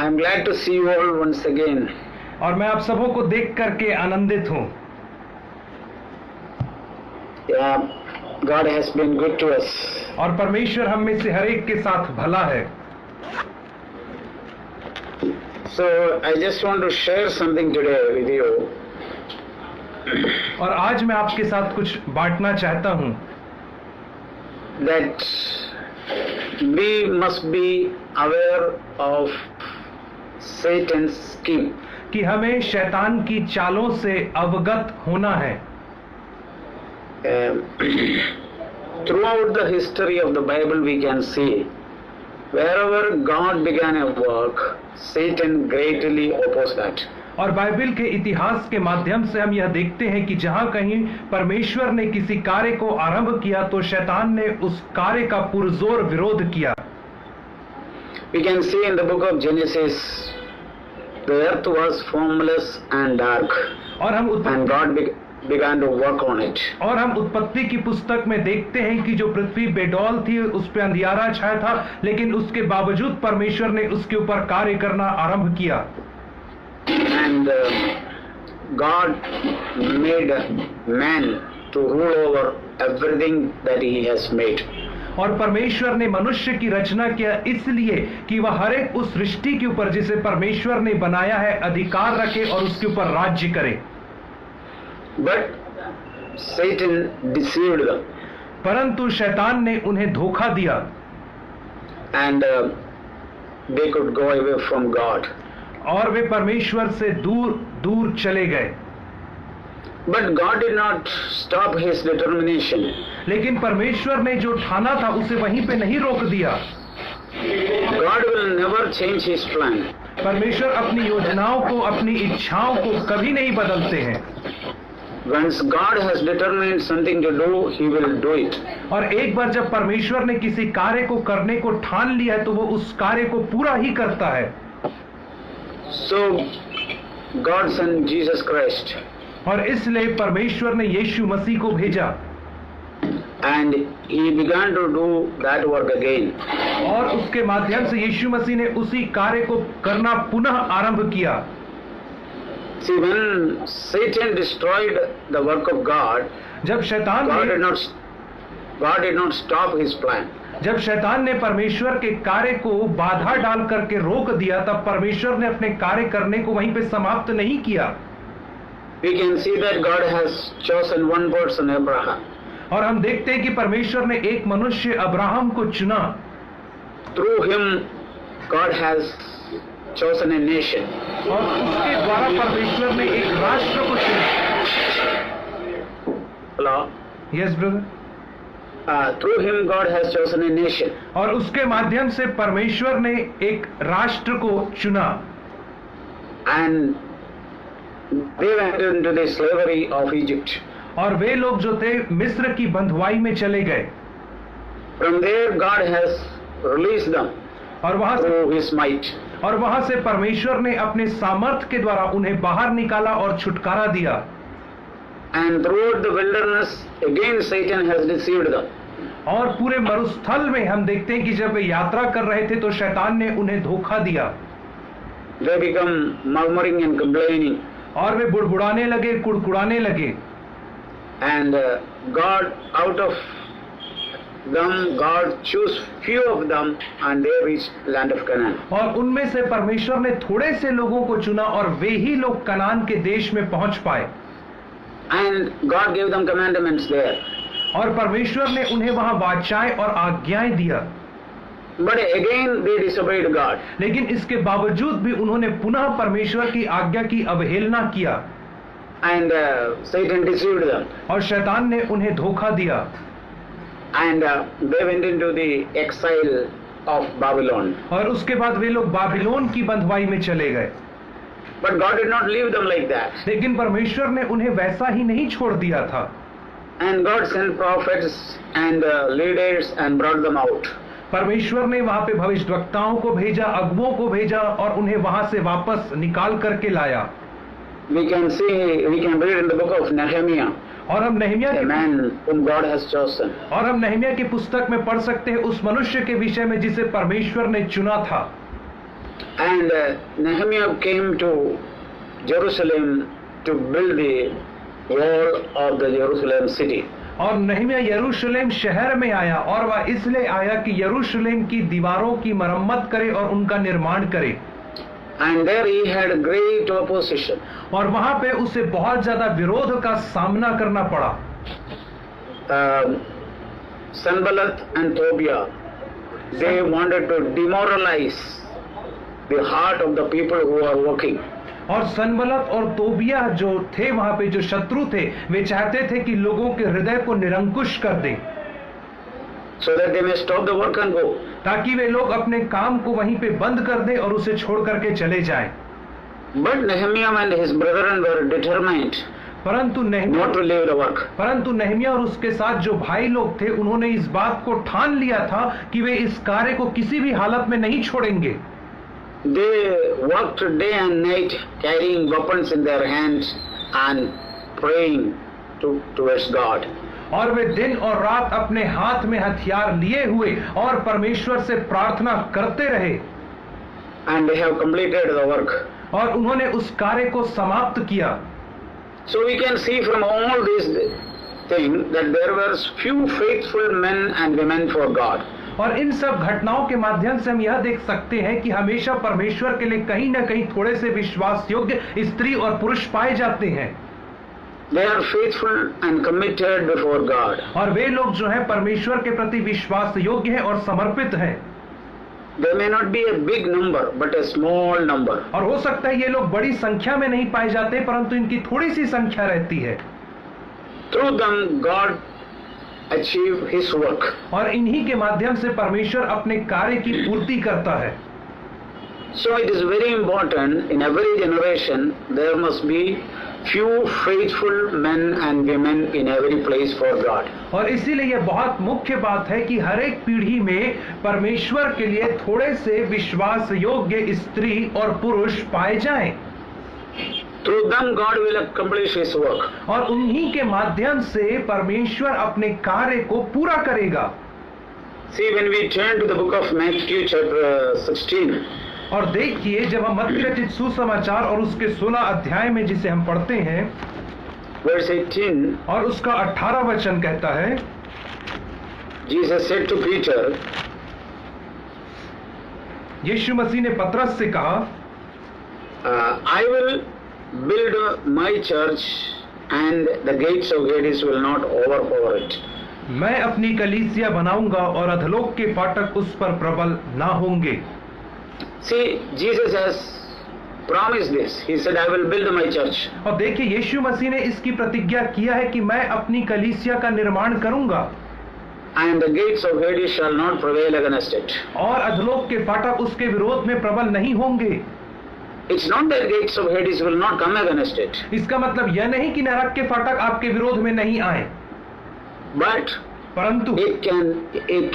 I'm glad to see you all once again. और मैं आप सबों को देख करके आनंदित हूँ। Yeah, God has been good to us. और परमेश्वर हम में से हर एक के साथ भला है। So I just want to share something today with you. और आज मैं आपके साथ कुछ बांटना चाहता हूँ। That we must be aware of Satan's scheme. कि हमें शैतान की चालों से अवगत होना है। Throughout the history of the Bible we can see wherever God began a work, Satan greatly opposed that. और बाइबल के इतिहास के माध्यम से हम यह देखते हैं कि जहाँ कहीं परमेश्वर ने किसी कार्य को आरंभ किया तो शैतान ने उस कार्य का पुरजोर विरोध किया। We can see in the book of Genesis, the earth was formless and dark, और हम and God began to work on it. और हम उत्पत्ति की पुस्तक में देखते हैं कि जो पृथ्वी बेडौल थी उस पर अंधियारा छाया था, लेकिन उसके बावजूद परमेश्वर ने उसके ऊपर कार्य करना आरंभ किया। And God made man to rule over everything that he has made. और परमेश्वर ने मनुष्य की रचना किया इसलिए कि वह हर एक उस सृष्टि के ऊपर जिसे परमेश्वर ने बनाया है अधिकार रखे और उसके ऊपर राज्य करे। But Satan deceived them. परंतु शैतान ने उन्हें धोखा दिया। And they could go away from God. और वे परमेश्वर से दूर दूर चले गए। But God did not stop his determination. लेकिन परमेश्वर ने जो ठाना था उसे वहीं पे नहीं रोक दिया। God will never change his plan. परमेश्वर अपनी योजनाओं को, अपनी इच्छाओं को कभी नहीं बदलते हैं। Once God has determined something to do, he will do it. और एक बार जब परमेश्वर ने किसी कार्य को करने को ठान लिया है तो वो उस कार्य को पूरा ही करता है। So God sent Jesus Christ. और इसलिए परमेश्वर ने यीशु मसीह को भेजा। And he began to do that work again. और उसके माध्यम से यीशु मसीह ने उसी कार्य को करना पुनः आरंभ किया। See, when Satan destroyed the work of God, जब शैतान God did not stop his plan. जब शैतान ने परमेश्वर के कार्य को बाधा डाल करके रोक दिया तब परमेश्वर ने अपने कार्य करने को वहीं पे समाप्त नहीं किया। We can see that God has chosen one person, Abraham. और हम देखते हैं कि परमेश्वर ने एक मनुष्य अब्राहम को चुना। Through him, God has chosen a nation. और उसके द्वारा परमेश्वर ने एक राष्ट्र को चुना। Hello? Yes, brother. Through him, God has chosen a nation. और उसके माध्यम से परमेश्वर ने एक राष्ट्र को चुना। And they went into the slavery of Egypt. और वे लोग जो थे मिस्र की बंधुआई में चले गए। From there, God has released them और वहां से through his might. और वहां से परमेश्वर ने अपने सामर्थ के द्वारा उन्हें बाहर निकाला और छुटकारा दिया। And throughout the wilderness, again Satan has deceived them. और पूरे मरुस्थल में हम देखते हैं कि जब वे यात्रा कर रहे थे तो शैतान ने उन्हें धोखा दिया। They become murmuring and complaining. और वे बुड़बुड़ाने लगे, कुड़कुड़ाने लगे। And God, out of them, God chose few of them, and they reached land of Canaan. और उनमें से परमेश्वर ने थोड़े से लोगों को चुना और वे ही लोग कनान के देश में पहुंच पाए। And God gave them commandments there. और परमेश्वर ने उन्हें वहां वाचाएं और आज्ञाएं दिया। But again they disobeyed God. लेकिन इसके बावजूद भी उन्होंने पुनः परमेश्वर की आज्ञा की अवहेलना किया। And Satan deceived them. और शैतान ने उन्हें धोखा दिया। And they went into the exile of Babylon. और उसके बाद वे लोग बाबिलोन की बंधुआई में चले गए। But God did not leave them like that. लेकिन परमेश्वर ने उन्हें वैसा ही नहीं छोड़ दिया था। And God sent prophets and leaders and brought them out. परमेश्वर ने वहां पे भविष्यवक्ताओं को भेजा, अगुओं को भेजा और उन्हें वहां से वापस निकाल करके लाया। We can read in the book of Nehemiah. और हम Nehemiah A man whom God has chosen. और हम नहमिया की पुस्तक में पढ़ सकते हैं उस मनुष्य के विषय में जिसे परमेश्वर ने चुना था। And Nehemiah came to Jerusalem to build the wall of the Jerusalem city. और नहम्याह यरूशलेम शहर में आया, और वह इसलिए आया कि यरूशलेम की दीवारों की मरम्मत करे और उनका निर्माण करे। And there he had great opposition. और वहां पे उसे बहुत ज्यादा विरोध का सामना करना पड़ा। Sanballat and Tobiah, they wanted to demoralize the heart of the people who are working. और सनबलत और तोबिया जो थे वहां पे, जो शत्रु थे, वे चाहते थे कि लोगों के हृदय को निरंकुश कर दें, so that they may stop the work and go. ताकि वे लोग अपने काम को वहीं पे बंद कर दें और उसे छोड़ करके चले जाएं। But Nehemiah and his brethren were determined परंतु not to leave the work. नहम्याह और उसके साथ जो भाई लोग थे, उन्होंने इस बात को ठान लिया था कि वे इस कार्य को किसी भी हालत में नहीं छोड़ेंगे। They worked day and night, carrying weapons in their hands and praying towards God. और वे दिन और रात अपने हाथ में हथियार लिए हुए और परमेश्वर से प्रार्थना करते रहे। And they have completed the work. और उन्होंने उस कार्य को समाप्त किया। So we can see from all these things that there were few faithful men and women for God. और इन सब घटनाओं के माध्यम से हम यह देख सकते हैं कि हमेशा परमेश्वर के लिए कहीं न कहीं थोड़े से विश्वास योग्य स्त्री और पुरुष पाए जाते हैं। They are faithful and committed before God. और वे लोग जो हैं परमेश्वर के प्रति विश्वास योग्य हैं और समर्पित हैं। They may not be a big number, but a small number. और हो सकता है ये लोग बड़ी संख्या में नहीं पाए जाते, परंतु इनकी थोड़ी सी संख्या रहती है। Through them, God achieve His work. और इन्हीं के माध्यम से परमेश्वर अपने कार्य की पूर्ति करता है। So it is very important in every generation there must be few faithful men and women in every place for God. और इसीलिए यह बहुत मुख्य बात है कि हर एक पीढ़ी में परमेश्वर के लिए थोड़े से विश्वास योग्य स्त्री और पुरुष पाए जाएं। Through them God will accomplish His work. और उन्हीं के माध्यम से परमेश्वर अपने कार्य को पूरा करेगा। See, when we turn to the book of Matthew chapter 16, और देखिए जब हम मत्ती रचित सुसमाचार और उसके 16 अध्याय में जिसे हम पढ़ते हैं, verse 18, और उसका 18 वचन कहता है, Jesus said to Peter, यीशु मसीह ने पतरस से कहा, I will build my church and the gates of Hades will not overpower it. मैं अपनी कलीसिया बनाऊंगा और अधलोक के फाटक उस पर प्रबल ना होंगे। See, Jesus has promised this. He said, I will build my church. और देखिए यीशु मसीह ने इसकी प्रतिज्ञा किया है कि मैं अपनी कलीसिया का निर्माण करूंगा And the gates of Hades shall not prevail against it. और अधलोक के फाटक उसके विरोध में प्रबल नहीं होंगे। It's not that gates of Hades will not come against it, इसका मतलब यह नहीं कि नरक के फाटक आपके विरोध में नहीं आए, but परंतु it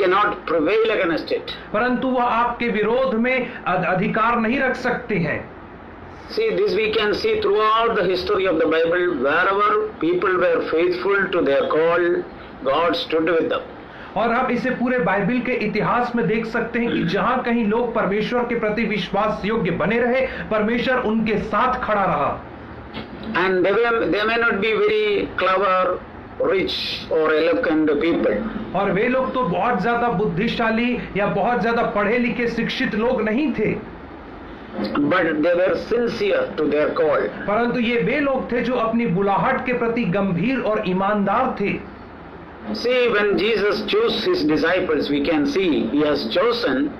cannot prevail against it. परंतु वह आपके विरोध में अधिकार नहीं रख सकते हैं। See, this we can see throughout the history of the Bible. Wherever people were faithful to their call, God stood with them. और आप इसे पूरे बाइबल के इतिहास में देख सकते हैं कि जहां कहीं लोग परमेश्वर के प्रति विश्वास योग्य बने रहे, परमेश्वर उनके साथ खड़ा रहा। And they may not be very clever, rich or eloquent people. और वे लोग तो बहुत ज्यादा बुद्धिशाली या बहुत ज्यादा पढ़े लिखे शिक्षित लोग नहीं थे, but they were sincere to their call. परंतु ये वे लोग थे जो अपनी बुलाहट के प्रति गंभीर और ईमानदार थे। See, when Jesus chose His disciples, we can see He has chosen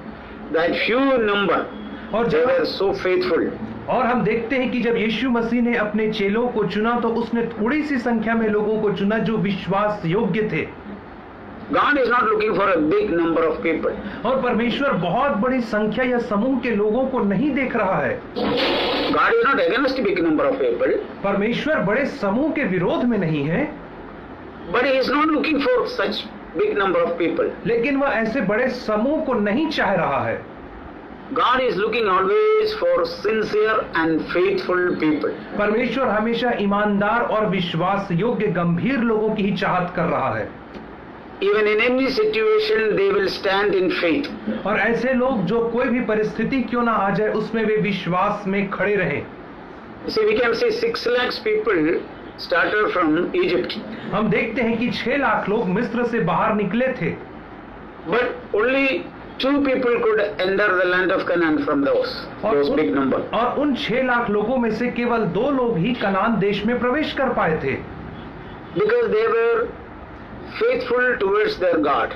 that few number. और They were so faithful. और हम देखते हैं कि जब यीशु मसीह ने अपने चेलों को चुना तो उसने थोड़ी सी संख्या में लोगों को चुना जो विश्वास योग्य थे। God is not looking for a big number of people. और परमेश्वर बहुत बड़ी संख्या या समूह के लोगों को नहीं देख रहा है। God is not against big number of people. परमेश्वर बड़े समूह के विरोध में नहीं है, But He is not looking for such big number of people. लेकिन वह ऐसे बड़े समूह को नहीं चाह रहा है। God is looking always for sincere and faithful people. परमेश्वर हमेशा ईमानदार और विश्वास योग्य गंभीर लोगों की ही चाहत कर रहा है। even in any situation they will stand in faith. और ऐसे लोग जो कोई भी परिस्थिति क्यों ना आ जाए उसमें वे विश्वास में खड़े रहें। See, we can see 6 lakhs people started from Egypt, हम देखते हैं कि 6 लाख लोग मिस्र से बाहर निकले थे, but only 2 people could enter the land of Canaan from those big number. और उन 6 लाख लोगों में से केवल 2 लोग ही कनान देश में प्रवेश कर पाए थे, Because they were faithful towards their God.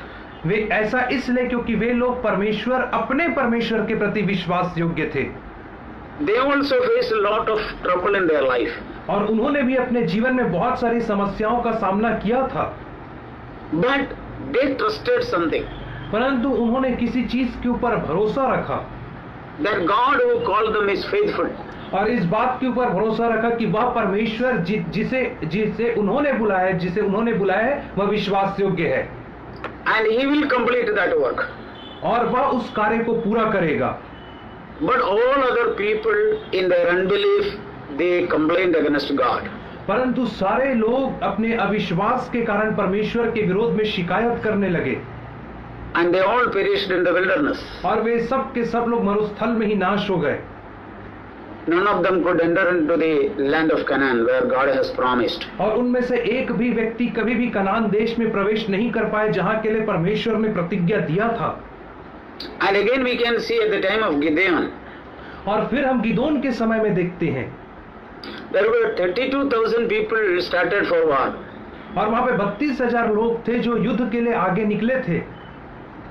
वे ऐसा इसलिए क्योंकि वे लोग अपने परमेश्वर के प्रति विश्वास योग्य थे। They also faced a lot of trouble in their life, और उन्होंने भी अपने जीवन में बहुत सारी समस्याओं का सामना किया था, but they trusted something, परंतु उन्होंने किसी चीज के ऊपर भरोसा रखा, that God who called them is faithful. और इस बात के ऊपर भरोसा रखा कि वह परमेश्वर जिसे उन्होंने बुलाया है वह विश्वास योग्य है, And he will complete that work. और वह उस कार्य को पूरा करेगा। But all other people in their unbelief, they complained against God. परंतु सारे लोग अपने अविश्वास के कारण परमेश्वर के विरोध में शिकायत करने लगे, And they all perished in the wilderness. और वे सब के सब लोग मरुस्थल में ही नाश हो गए। None of them could enter into the land of Canaan where God has promised. और उनमें से एक भी व्यक्ति कभी भी कनान देश में प्रवेश नहीं कर पाए जहां के लिए परमेश्वर ने प्रतिज्ञा दिया था। And again we can see at the time of Gideon, और फिर हम गिदोन के समय में देखते हैं there were 32,000 people started for war. और वहां पे 32,000 लोग थे जो युद्ध के लिए आगे निकले थे,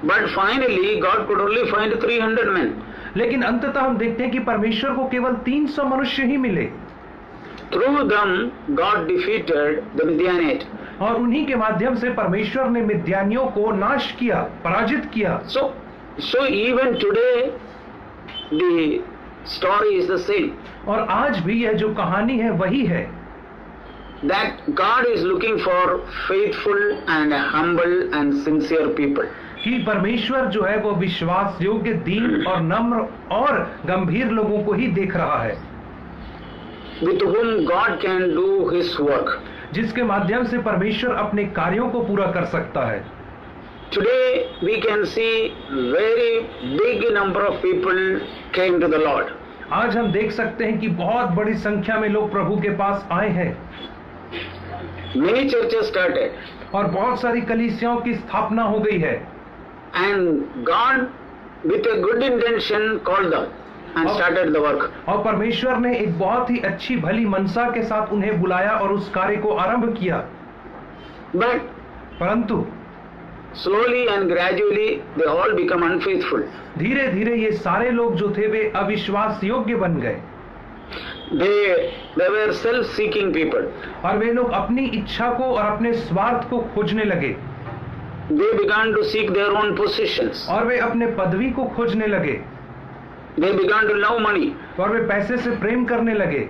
But finally God could only find 300 men. लेकिन अंततः हम देखते हैं कि परमेश्वर को केवल 300 मनुष्य ही मिले। Through them God defeated the Midianite. और उन्हीं के माध्यम से परमेश्वर ने मिद्यानियों को नाश किया, पराजित किया। So even today the story is the same. और आज भी यह जो कहानी है वही है, That God is looking for faithful and humble and sincere people. कि परमेश्वर जो है वो विश्वास योग्य, दीन और नम्र और गंभीर लोगों को ही देख रहा है, With whom God can do his work. जिसके माध्यम से परमेश्वर अपने कार्यों को पूरा कर सकता है। Today we can see very big number of people came to the Lord. आज हम देख सकते हैं कि बहुत बड़ी संख्या में लोग प्रभु के पास आए हैं, Many churches started, और बहुत सारी कलीसियाओं की स्थापना हो गई है, and God with a good intention called them and started the work. और परमेश्वर ने एक बहुत ही अच्छी भली मनसा के साथ उन्हें बुलाया और उस कार्य को आरंभ किया। But परंतु slowly and gradually they all become unfaithful. धीरे धीरे ये सारे लोग जो थे वे अविश्वास योग्य बन गए। They were self-seeking people. और वे लोग अपनी इच्छा को और अपने स्वार्थ को खोजने लगे। They began to seek their own positions. और वे अपने पदवी को खोजने लगे। They began to love money. और वे पैसे से प्रेम करने लगे।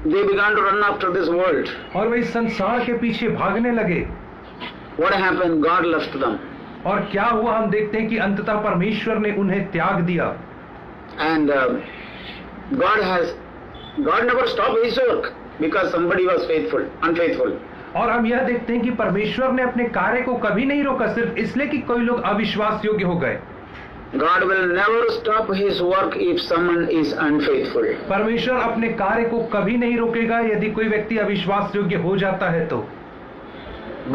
They began to run after this world. और वे इस संसार के पीछे भागने लगे। What happened? God left them. और क्या हुआ? हम देखते हैं कि अंततः परमेश्वर ने उन्हें त्याग दिया। And God never stopped his work because somebody was unfaithful. और हम यह देखते हैं कि परमेश्वर ने अपने कार्य को कभी नहीं रोका सिर्फ इसलिए कि कोई लोग अविश्वास योग्य हो गए। God will never stop his work if someone is unfaithful. परमेश्वर अपने कार्य को कभी नहीं रोकेगा यदि कोई व्यक्ति अविश्वास योग्य हो जाता है तो।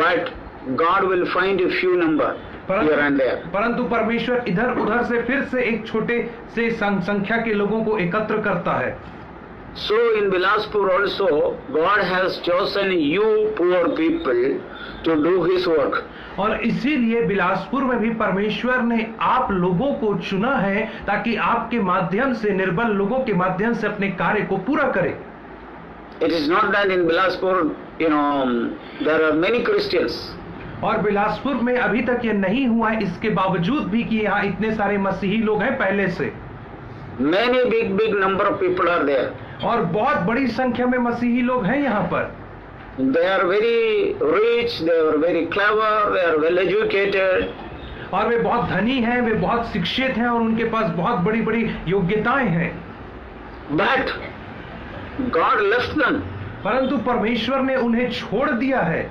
But God will find a few number here and there. परंतु परमेश्वर इधर उधर से फिर से एक छोटे से संख्या के लोगों को एकत्र करता है। So in Bilaspur also, God has chosen you poor people to do his work. और इसीलिए बिलासपुर में भी परमेश्वर ने आप लोगों को चुना है ताकि आपके माध्यम से, निर्बल लोगों के माध्यम से अपने कार्य को पूरा करे। It is not that in Bilaspur, there are many Christians. और बिलासपुर में अभी तक ये नहीं हुआ है इसके बावजूद भी कि यहाँ इतने सारे मसीही लोग हैं पहले से। Many big number of people are there. और बहुत बड़ी संख्या में मसीही लोग हैं यहाँ पर। They are very rich, they are very clever, they are well educated. और वे बहुत धनी हैं, वे बहुत शिक्षित हैं और उनके पास बहुत बड़ी बड़ी योग्यताएं हैं। But God left them. परंतु परमेश्वर ने उन्हें छोड़ दिया है।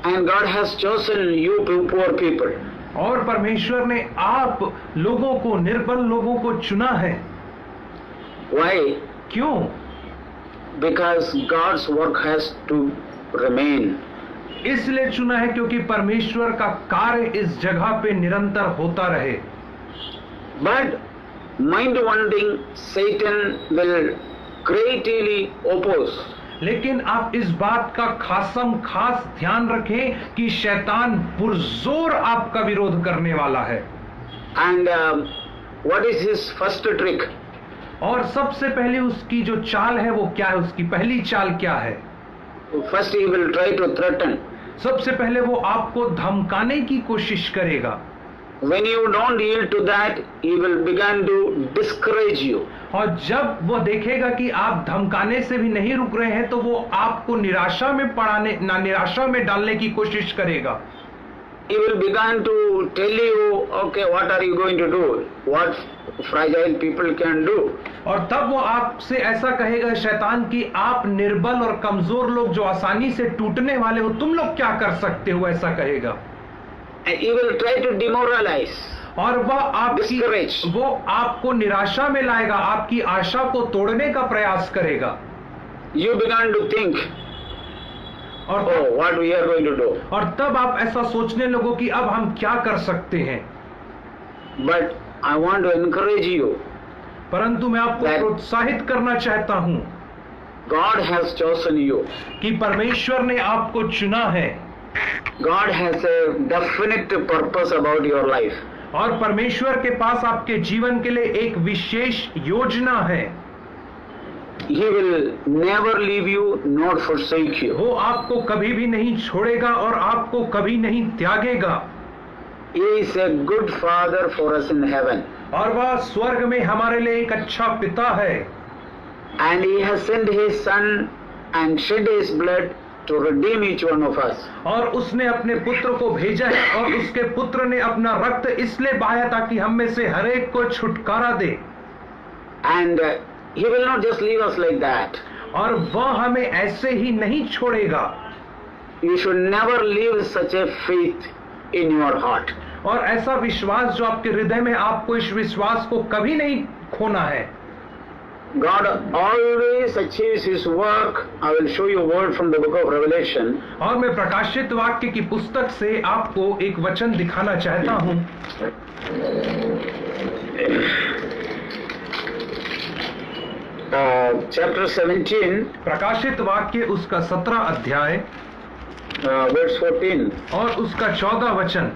And God has chosen you poor people. और परमेश्वर ने आप लोगों को, निर्बल लोगों को चुना है। Why? क्यों? Because God's work has to remain. इसलिए चुना है क्योंकि परमेश्वर का कार्य इस जगह पे निरंतर होता रहे। But mind wandering Satan will greatly oppose. लेकिन आप इस बात का खास ध्यान रखें कि शैतान पुरजोर आपका विरोध करने वाला है। And what is his first trick? और सबसे पहले उसकी जो चाल है वो क्या है? उसकी पहली चाल क्या है? First he will try to threaten. सबसे पहले वो आपको धमकाने की कोशिश करेगा। When you don't yield to that, he will begin to discourage you. और जब वो देखेगा कि आप धमकाने से भी नहीं रुक रहे हैं तो वो आपको निराशा में डालने की कोशिश करेगा। He will begin to tell you, okay, what are you going to do? What fragile people can do. और तब वो आपसे ऐसा कहेगा शैतान कि आप निर्बल और कमजोर लोग जो आसानी से टूटने वाले हो, तुम लोग क्या कर सकते हो, ऐसा कहेगा। And he will try to demoralize. और Discourage. वो आपको निराशा में लाएगा, आपकी आशा को तोड़ने का प्रयास करेगा। You begin to think, और oh, what we are going to do. और तब आप ऐसा सोचने लगो कि अब हम क्या कर सकते हैं। But I want to encourage you. परंतु मैं आपको प्रोत्साहित करना चाहता हूं God has chosen you. कि परमेश्वर ने आपको चुना है। God has a definite purpose about your life. और परमेश्वर के पास आपके जीवन के लिए एक विशेष योजना है। He will never leave you nor forsake you. वो आपको कभी भी नहीं छोड़ेगा और आपको कभी नहीं त्यागेगा। He is a good father for us in heaven. और वह स्वर्ग में हमारे लिए एक अच्छा पिता है। And he has sent his son and shed his blood to redeem each one of us. और उसने अपने पुत्र को भेजा है और उसके पुत्र ने अपना रक्त इसलिए बहाया ताकि हम में से हर एक को छुटकारा दे। And he will not just leave us like that. और वह हमें ऐसे ही नहीं छोड़ेगा। You should never leave such a faith in your heart. और ऐसा विश्वास जो आपके हृदय में, आपको इस विश्वास को कभी नहीं खोना है। God always achieves his work. I will show you a word from the book of Revelation. और मैं प्रकाशित वाक्य की पुस्तक से आपको एक वचन दिखाना चाहता हूं। Chapter 17, प्रकाशित वाक्य उसका 17 अध्याय verse 14. और उसका 14 वचन।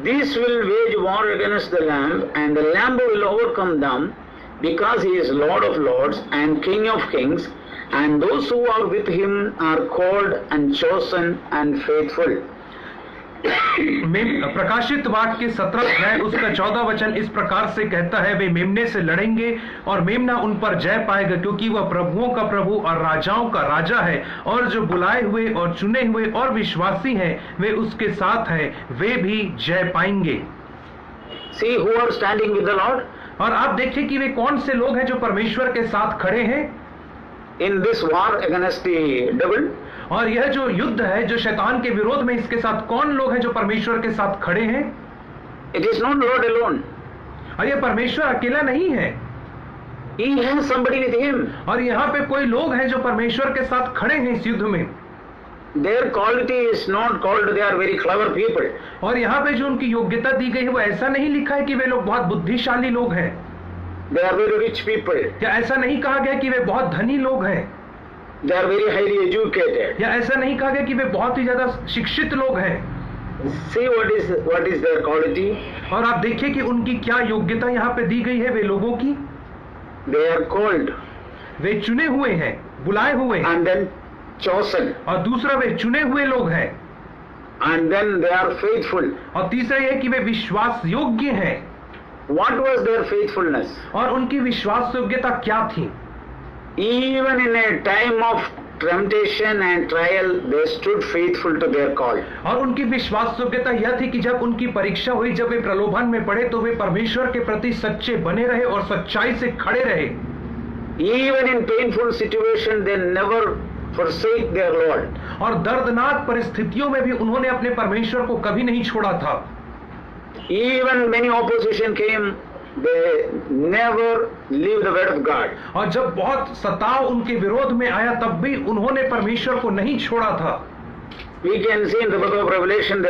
These will wage war against the Lamb, and the Lamb will overcome them, because he is Lord of lords and King of kings, and those who are with him are called and chosen and faithful. प्रकाशित वाक्य 17 अध्याय उसका 14 वचन इस प्रकार से कहता है, वे मेमने से लड़ेंगे और मेमना उन पर जय पाएगा, क्योंकि वह प्रभुओं का प्रभु और राजाओं का राजा है, और जो बुलाए हुए और चुने हुए और विश्वासी हैं वे उसके साथ हैं, वे भी जय पाएंगे। See who are standing with the Lord? और आप देखें कि वे कौन से लोग हैं जो परमेश्वर के साथ खड़े हैं in this war against the devil. और यह जो युद्ध है जो शैतान के विरोध में, इसके साथ कौन लोग हैं जो परमेश्वर के साथ खड़े हैं? It is not Lord alone. और यह परमेश्वर अकेला नहीं है, He has somebody with him. और यहाँ पे कोई लोग हैं जो परमेश्वर के साथ खड़े हैं इस युद्ध में। Their quality is not called they are very clever people. और यहाँ पे जो उनकी योग्यता दी गई है वो ऐसा नहीं लिखा है कि वे लोग बहुत बुद्धिशाली लोग हैं, They are very rich people. या ऐसा नहीं कहा गया कि वे बहुत धनी लोग हैं, They are very highly educated. या ऐसा नहीं कहा गया कि वे बहुत ही ज्यादा शिक्षित लोग हैं। See what is their quality. और आप देखिए कि उनकी क्या योग्यता यहाँ पे दी गई है वे लोगों की। They are called. वे चुने हुए हैं, बुलाए हुए हैं, And then chosen. और दूसरा वे चुने हुए लोग हैं, And then they are faithful. और तीसरा यह कि वे विश्वास योग्य हैं। What was their faithfulness? और उनकी विश्वास योग्यता क्या थी? Even in a time of temptation and trial, they stood faithful to their call. और उनकी विश्वास योग्यता यह थी कि जब उनकी परीक्षा हुई, जब वे प्रलोभन में पड़े, तो वे परमेश्वर के प्रति सच्चे बने रहे और सच्चाई से खड़े रहे। Even in painful situation, they never forsake their Lord. और दर्दनाक परिस्थितियों में भी उन्होंने अपने परमेश्वर को कभी नहीं छोड़ा था। Even many opposition came, they never leave the word of God. और जब बहुत सताव उनके विरोध में आया तब भी उन्होंने परमेश्वर को नहीं छोड़ा था। We can see in the book of Revelation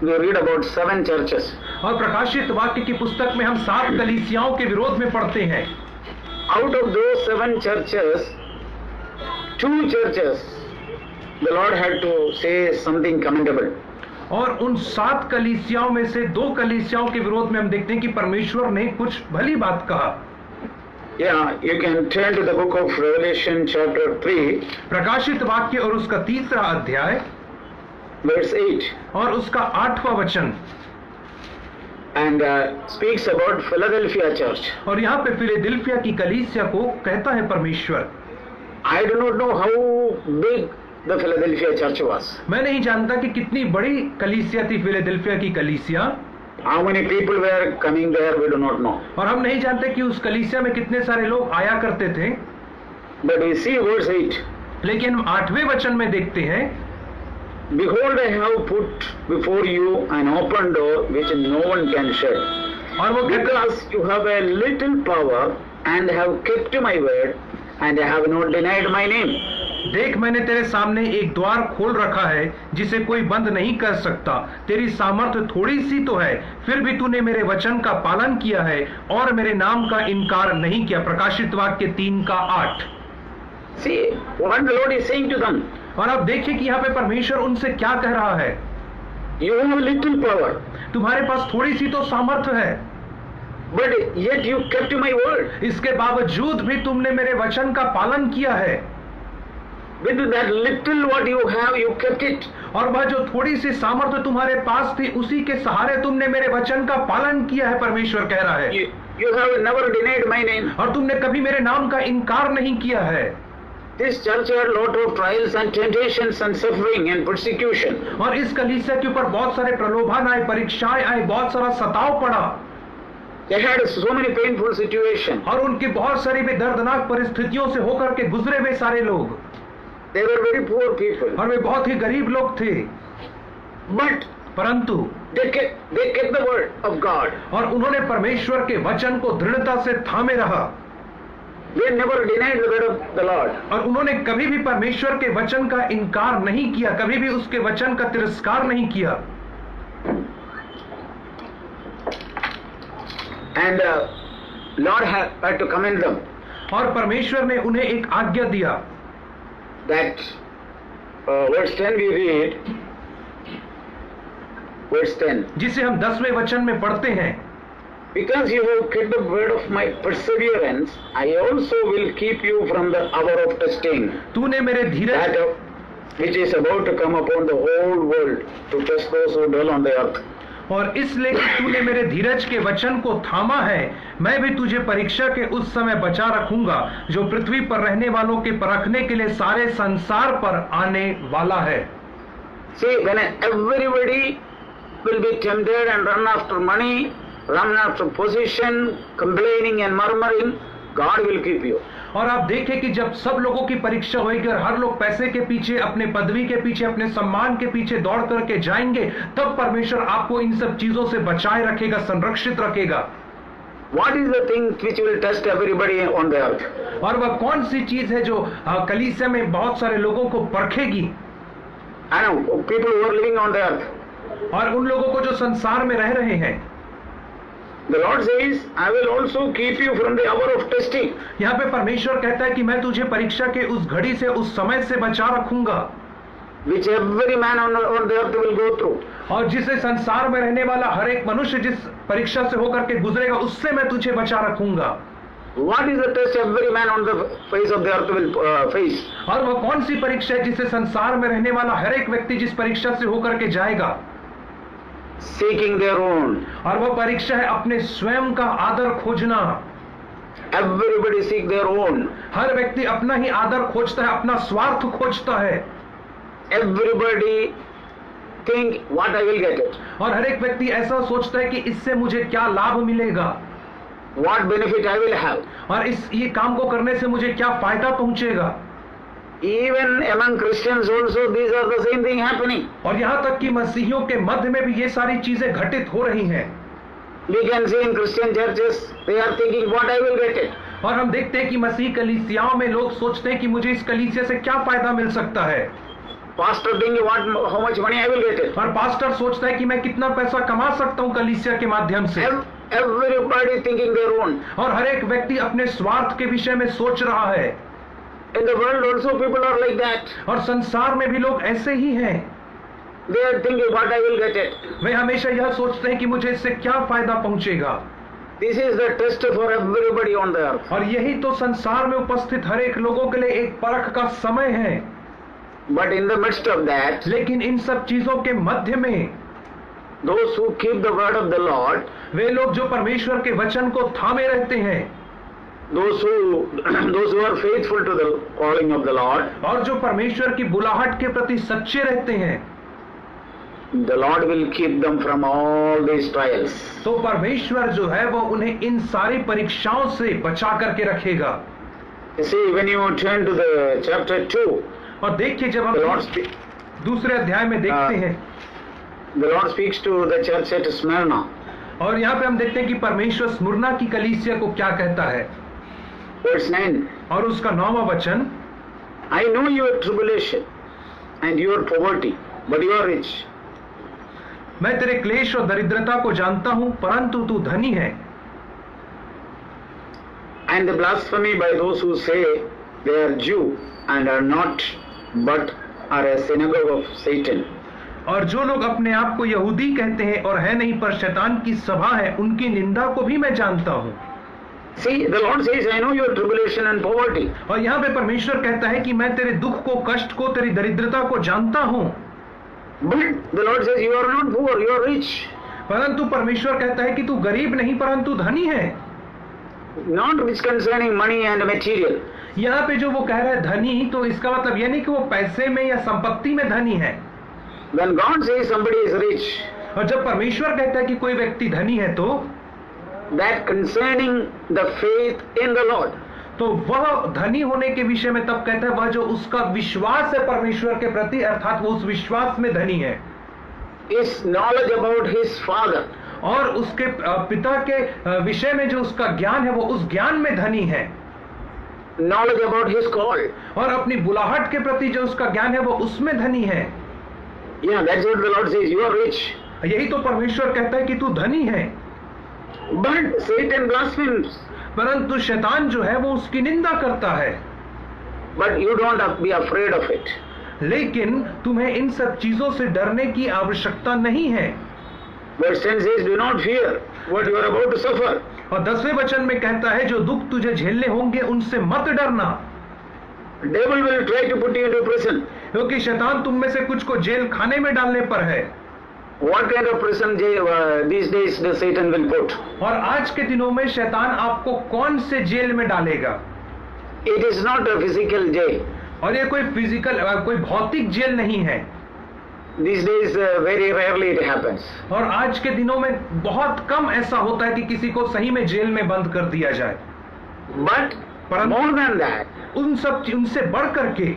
we read about 7 churches. और प्रकाशित वाक्य की पुस्तक में हम 7 कलीसियाओं के विरोध में पढ़ते हैं। Out of those 7 churches, 2 churches, the Lord had to say something commendable. और उन 7 कलीसियाओं में से 2 कलीसियाओं के विरोध में हम देखते हैं कि परमेश्वर ने कुछ भली बात कहा। Yeah, you can turn to the book of Revelation chapter 3. प्रकाशित वाक्य और उसका 3रा अध्याय verse 8. और उसका 8वां वचन। And speaks about Philadelphia church. और यहाँ पे फिलाडेल्फिया की कलीसिया को कहता है परमेश्वर। I do not know how big the Philadelphia church was. मैं नहीं जानता कि कितनी बड़ी कलीसिया थी फिलाडेल्फिया की कलीसिया। How many people were coming there, we do not know. और हम नहीं जानते कि उस कलीसिया में कितने सारे लोग आया करते थे। But we see verse 8. लेकिन हम 8वें वचन में देखते हैं, Behold, I have put before you an open door which no one can shut. और वो Because you have a little power and have kept my word and have not denied my name. देख, मैंने तेरे सामने एक द्वार खोल रखा है जिसे कोई बंद नहीं कर सकता। तेरी सामर्थ्य थोड़ी सी तो है, फिर भी तूने मेरे वचन का पालन किया है और मेरे नाम का इनकार नहीं किया। प्रकाशित वाक्य 3:8। See what the Lord is saying to them. और अब देखिए कि यहाँ पे परमेश्वर उनसे क्या कह रहा है। You have little power, तुम्हारे पास थोड़ी सी तो सामर्थ्य है, but yet you kept my word. इसके बावजूद भी तुमने मेरे वचन का पालन किया है। With that little what you have, you kept it. और वह जो थोड़ी सी सामर्थ्य तुम्हारे पास थी, उसी के सहारे तुमने मेरे वचन का पालन किया है। परमेश्वर कह रहा है, You have never denied my name. और तुमने कभी मेरे नाम का इनकार नहीं किया है। This church had lot of trials and temptations and suffering and persecution. और इस कलीसिया के ऊपर बहुत सारे प्रलोभन आए, परीक्षाएं आई, बहुत सारा सताव पड़ा। They had so many painful situations. और उनकी बहुत सारी भी दर्दनाक परिस्थितियों से होकर के गुजरे वे सारे लोग। They were very poor people. और वे बहुत ही गरीब लोग थे। But परंतु they kept the word of God. और उन्होंने परमेश्वर के वचन को दृढ़ता से थामे रहा। They never denied the word of the Lord. और उन्होंने कभी भी परमेश्वर के वचन का इनकार नहीं किया, कभी भी उसके वचन का तिरस्कार नहीं किया। And Lord had to commend them. और परमेश्वर ने उन्हें एक आज्ञा दिया। That verse 10 we read. Verse 10. जिसे हम 10वें वचन में पढ़ते हैं, Because you have kept the word of my perseverance, I also will keep you from the hour of testing, तूने मेरे धीरज that which is about to come upon the whole world to test those who dwell on the earth. और इसलिए कि तूने मेरे धीरज के वचन को थामा है, मैं भी तुझे परीक्षा के उस समय बचा रखूंगा जो पृथ्वी पर रहने वालों के परखने के लिए सारे संसार पर आने वाला है। See, when everybody will be tempted and run after money, run after position, complaining and murmuring, God will keep you. और आप देखें कि जब सब लोगों की परीक्षा होगी और हर लोग पैसे के पीछे, अपने पदवी के पीछे, अपने सम्मान के पीछे दौड़ करके जाएंगे, तब परमेश्वर आपको इन सब चीजों से बचाए रखेगा, संरक्षित रखेगा। What is the thing which will test everybody on the earth? और वह कौन सी चीज है जो कलीसिया में बहुत सारे लोगों को परखेगी? I know people who are living on the earth. और उन लोगों को जो संसार में रह रहे हैं। The Lord says, I will also keep you from the hour of testing. यहाँ पे परमेश्वर कहता है कि मैं तुझे परीक्षा के उस घड़ी से, उस समय से बचा रखूंगा, which every man on the earth will go through. और जिसे संसार में रहने वाला हर एक मनुष्य जिस परीक्षा से होकर के गुजरेगा, उससे मैं तुझे बचा रखूंगा। What is the test every man on the face of the earth will face? और वह कौन सी परीक्षा है जिसे संसार में रहने वाला हर एक व्यक्ति जिस परीक्षा से होकर के जाएगा? Seeking their own. और वह परीक्षा है अपने स्वयं का आदर खोजना। Everybody seek their own. हर व्यक्ति अपना ही आदर खोजता है, अपना स्वार्थ खोजता है। Everybody think what I will get it. और हर एक व्यक्ति ऐसा सोचता है कि इससे मुझे क्या लाभ मिलेगा, What benefit I will have. और ये काम को करने से मुझे क्या फायदा पहुंचेगा। Even among Christians also these are the same thing happening. और यहाँ तक कि मसीहियों के मध्य में भी ये सारी चीजें घटित हो रही हैं। We can see in Christian churches, they are thinking what I will get it. और हम देखते हैं कि मसीह कलीसियाओं में लोग सोचते हैं कि मुझे इस कलीसिया से क्या फायदा मिल सकता है। Pastor thinking how much money I will get it. और पास्टर सोचता है कि मैं कितना पैसा कमा सकता हूँ कलीसिया के माध्यम से। Everybody thinking their own. और हर एक व्यक्ति अपने स्वार्थ के विषय में सोच रहा है। In the world also people are like that. और संसार में भी लोग ऐसे ही हैं। They are thinking what I will get it. वे हमेशा यह सोचते हैं कि मुझे इससे क्या फायदा पहुंचेगा। This is the test for everybody on the earth. और यही तो संसार में उपस्थित हर एक लोगों के लिए एक परख का समय है। But in the midst of that, लेकिन इन सब चीजों के मध्य में those who keep the word of the Lord, वे लोग जो परमेश्वर के वचन को थामे रहते हैं, those who are faithful to the calling of the Lord, और जो परमेश्वर की बुलाहट के प्रति सच्चे रहते हैं, the Lord will keep them from all these trials. तो परमेश्वर जो है वो उन्हें इन सारी परीक्षाओं से बचा करके रखेगा। You see, when you turn to the chapter 2, और देखिए जब the Lord, हम दूसरे अध्याय में देखते हैं, the Lord speaks to the church at Smyrna. और यहाँ पे हम देखते हैं कि परमेश्वर स्मुरना की कलीसिया को क्या कहता है। Verse 9. और उसका 9वां वचन, I know your tribulation and your poverty, but you are rich. मैं तेरे क्लेश और दरिद्रता को जानता हूं, परंतु तू धनी है। And the blasphemy by those who say they are Jew and are not, but are a synagogue of Satan. और जो लोग अपने आप को यहूदी कहते हैं और है नहीं पर शैतान की सभा है, उनकी निंदा को भी मैं जानता हूं। See, the Lord says, I know your tribulation and poverty. और यहाँ पे परमेश्वर कहता है कि मैं तेरे दुख को, कष्ट को, तेरी दरिद्रता को जानता हूं। But the Lord says, you are not poor, you are rich. परंतु परमेश्वर कहता है कि तू गरीब नहीं परंतु धनी है। Not rich concerning money and material. यहाँ पे जो वो कह रहा है धनी, तो इसका मतलब ये नहीं कि वो पैसे में या संपत्ति में धनी है। When God says somebody is rich, और जब परमेश्वर कहता है कि कोई व्यक्ति धनी है, तो that concerning the faith in the Lord. तो वह धनी होने के विषय में तब कहता है वह जो उसका विश्वास है परमेश्वर के प्रति, अर्थात वो उस विश्वास में धनी है। His knowledge about his father. और उसके पिता के विषय में जो उसका ज्ञान है वो उस ज्ञान में धनी है। Knowledge about his call. और अपनी बुलाहट के प्रति जो उसका ज्ञान है वो उसमें धनी है। Yeah, that's what the Lord says, you are rich. यही तो परमेश्वर कहता है कि तू धनी है। But Satan blasphemes. परंतु शैतान जो है वो उसकी निंदा करता है। But you don't have to be afraid of it. लेकिन तुम्हें इन सब चीजों से डरने की आवश्यकता नहीं है। Verse 10 says, do not fear what you are about to suffer. और 10वें वचन में कहता है जो दुख तुझे झेलने होंगे उनसे मत डरना। Devil will try to put you into prison. क्योंकि शैतान तुम में से कुछ को जेल खाने में डालने पर है। What kind of prison these days the Satan will put? और आज के दिनों में शैतान आपको कौन से जेल में डालेगा? It is not a physical jail. और ये कोई फिजिकल, कोई भौतिक जेल नहीं है। These days very rarely it happens. और आज के दिनों में बहुत कम ऐसा होता है कि किसी को सही में जेल में बंद कर दिया जाए। But more than that, उनसे बढ़ करके